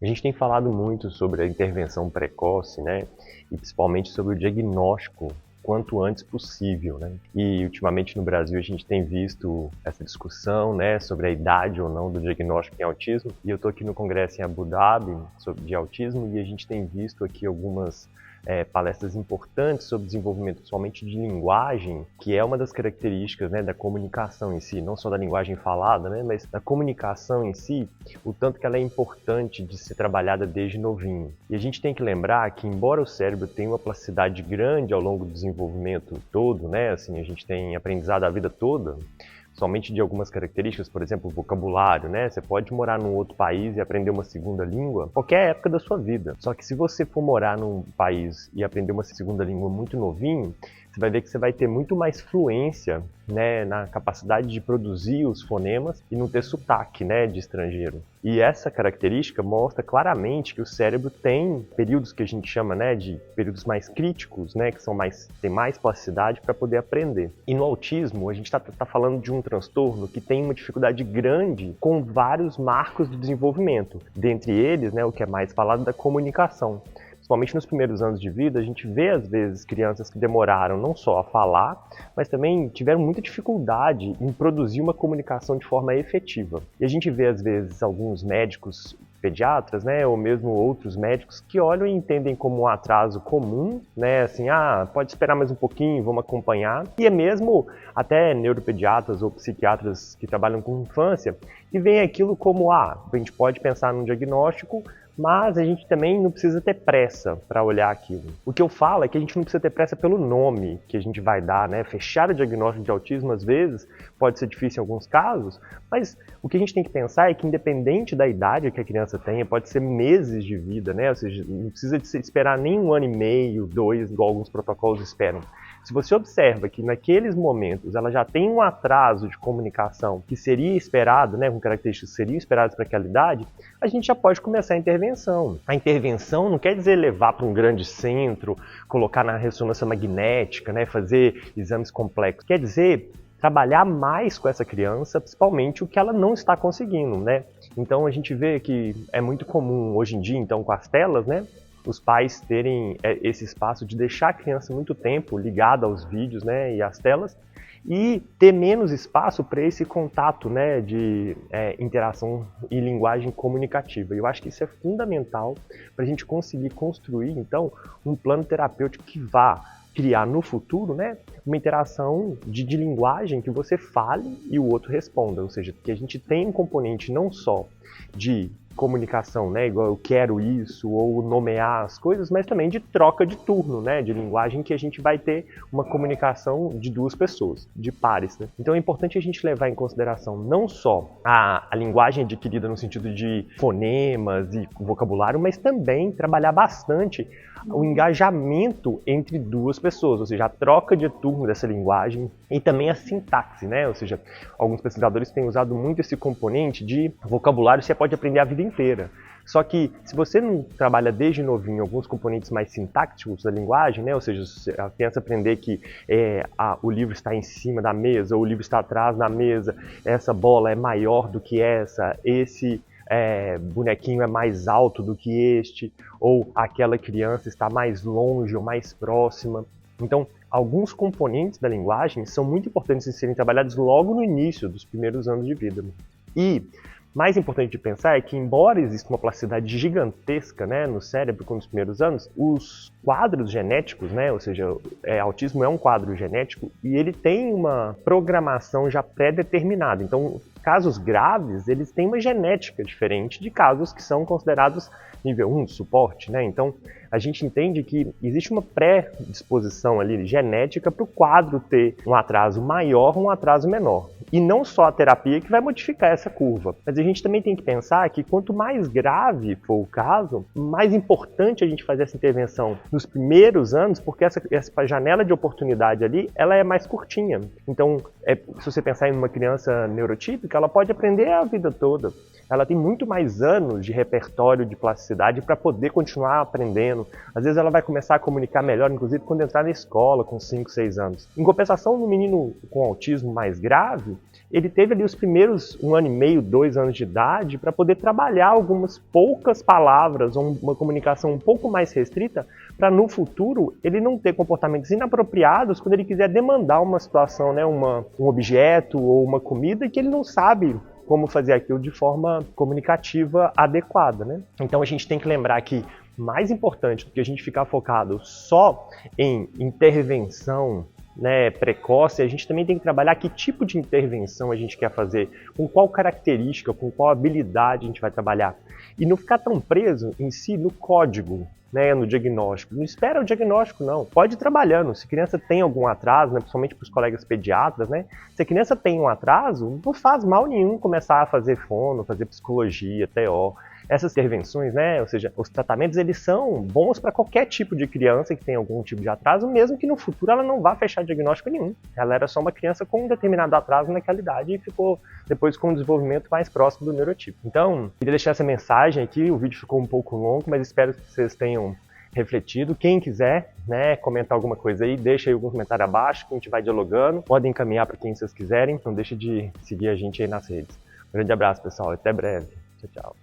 A gente tem falado muito sobre a intervenção precoce, né? E principalmente sobre o diagnóstico quanto antes possível, né? E ultimamente no Brasil a gente tem visto essa discussão, né, sobre a idade ou não do diagnóstico em autismo. E eu estou aqui no congresso em Abu Dhabi de autismo e a gente tem visto aqui algumas palestras importantes sobre desenvolvimento principalmente de linguagem, que é uma das características, né, da comunicação em si, não só da linguagem falada, né, mas da comunicação em si, o tanto que ela é importante de ser trabalhada desde novinho. E a gente tem que lembrar que, embora o cérebro tenha uma plasticidade grande ao longo do desenvolvimento todo, né, assim, a gente tem aprendizado a vida toda, somente de algumas características, por exemplo, o vocabulário, né? Você pode morar num outro país e aprender uma segunda língua qualquer época da sua vida. Só que se você for morar num país e aprender uma segunda língua muito novinho, você vai ver que você vai ter muito mais fluência, né, na capacidade de produzir os fonemas e não ter sotaque, né, de estrangeiro. E essa característica mostra claramente que o cérebro tem períodos que a gente chama, né, de períodos mais críticos, né, que tem mais plasticidade para poder aprender. E no autismo, a gente está falando de um transtorno que tem uma dificuldade grande com vários marcos de desenvolvimento. Dentre eles, né, o que é mais falado da comunicação. Principalmente nos primeiros anos de vida, a gente vê às vezes crianças que demoraram não só a falar, mas também tiveram muita dificuldade em produzir uma comunicação de forma efetiva. E a gente vê às vezes alguns médicos pediatras, né, ou mesmo outros médicos que olham e entendem como um atraso comum, né, assim, pode esperar mais um pouquinho, vamos acompanhar. E é mesmo até neuropediatras ou psiquiatras que trabalham com infância que veem aquilo como, a gente pode pensar num diagnóstico, mas a gente também não precisa ter pressa para olhar aquilo. O que eu falo é que a gente não precisa ter pressa pelo nome que a gente vai dar, né? Fechar o diagnóstico de autismo, às vezes, pode ser difícil em alguns casos, mas o que a gente tem que pensar é que, independente da idade que a criança tenha, pode ser meses de vida, né? Ou seja, não precisa de esperar nem 1 ano e meio, 2, igual alguns protocolos esperam. Se você observa que naqueles momentos ela já tem um atraso de comunicação que seria esperado, né, com características que seriam esperadas para aquela idade, a gente já pode começar a intervenção. A intervenção não quer dizer levar para um grande centro, colocar na ressonância magnética, né, fazer exames complexos. Quer dizer trabalhar mais com essa criança, principalmente o que ela não está conseguindo, né? Então a gente vê que é muito comum hoje em dia, então, com as telas, né, os pais terem esse espaço de deixar a criança muito tempo ligada aos vídeos, né, e às telas, e ter menos espaço para esse contato, né, de interação e linguagem comunicativa. E eu acho que isso é fundamental para a gente conseguir construir, então, um plano terapêutico que vá criar no futuro, né, uma interação de linguagem que você fale e o outro responda, ou seja, que a gente tem um componente não só de comunicação, né, igual eu quero isso, ou nomear as coisas, mas também de troca de turno, né, de linguagem que a gente vai ter uma comunicação de duas pessoas, de pares, né. Então é importante a gente levar em consideração não só a linguagem adquirida no sentido de fonemas e vocabulário, mas também trabalhar bastante o engajamento entre duas pessoas, ou seja, a troca de turno dessa linguagem e também a sintaxe, né? Ou seja, alguns pesquisadores têm usado muito esse componente de vocabulário que você pode aprender a vida inteira. Só que se você não trabalha desde novinho alguns componentes mais sintáticos da linguagem, né? Ou seja, a criança aprender que o livro está em cima da mesa, ou o livro está atrás da mesa, essa bola é maior do que essa, esse bonequinho é mais alto do que este, ou aquela criança está mais longe ou mais próxima. Então, alguns componentes da linguagem são muito importantes de serem trabalhados logo no início dos primeiros anos de vida. E mais importante de pensar é que, embora exista uma plasticidade gigantesca, né, no cérebro nos primeiros anos, os quadros genéticos, né, ou seja, autismo é um quadro genético e ele tem uma programação já pré-determinada. Então, casos graves, eles têm uma genética diferente de casos que são considerados nível 1 de suporte, né? Então, a gente entende que existe uma predisposição ali genética para o quadro ter um atraso maior ou um atraso menor. E não só a terapia que vai modificar essa curva, mas a gente também tem que pensar que quanto mais grave for o caso, mais importante a gente fazer essa intervenção nos primeiros anos, porque essa janela de oportunidade ali, ela é mais curtinha. Então, se você pensar em uma criança neurotípica, música, ela pode aprender a vida toda. Ela tem muito mais anos de repertório de plasticidade para poder continuar aprendendo. Às vezes ela vai começar a comunicar melhor, inclusive quando entrar na escola com 5, 6 anos. Em compensação, no menino com autismo mais grave, ele teve ali os primeiros 1 ano e meio, 2 anos de idade para poder trabalhar algumas poucas palavras, ou uma comunicação um pouco mais restrita, para no futuro ele não ter comportamentos inapropriados quando ele quiser demandar uma situação, né, um objeto ou uma comida que ele não sabe como fazer aquilo de forma comunicativa adequada, né? Então a gente tem que lembrar que mais importante do que a gente ficar focado só em intervenção, né, precoce, a gente também tem que trabalhar que tipo de intervenção a gente quer fazer, com qual característica, com qual habilidade a gente vai trabalhar. E não ficar tão preso em si no código, né, no diagnóstico. Não espera o diagnóstico, não. Pode ir trabalhando. Se a criança tem algum atraso, né, principalmente para os colegas pediatras, né, se a criança tem um atraso, não faz mal nenhum começar a fazer fono, fazer psicologia, TO. Essas intervenções, né, ou seja, os tratamentos, eles são bons para qualquer tipo de criança que tem algum tipo de atraso, mesmo que no futuro ela não vá fechar diagnóstico nenhum. Ela era só uma criança com um determinado atraso naquela idade e ficou depois com um desenvolvimento mais próximo do neurotipo. Então, queria deixar essa mensagem aqui, o vídeo ficou um pouco longo, mas espero que vocês tenham refletido. Quem quiser, né, comentar alguma coisa aí, deixa aí algum comentário abaixo que a gente vai dialogando. Podem encaminhar para quem vocês quiserem, não deixe de seguir a gente aí nas redes. Um grande abraço, pessoal, até breve. Tchau, tchau.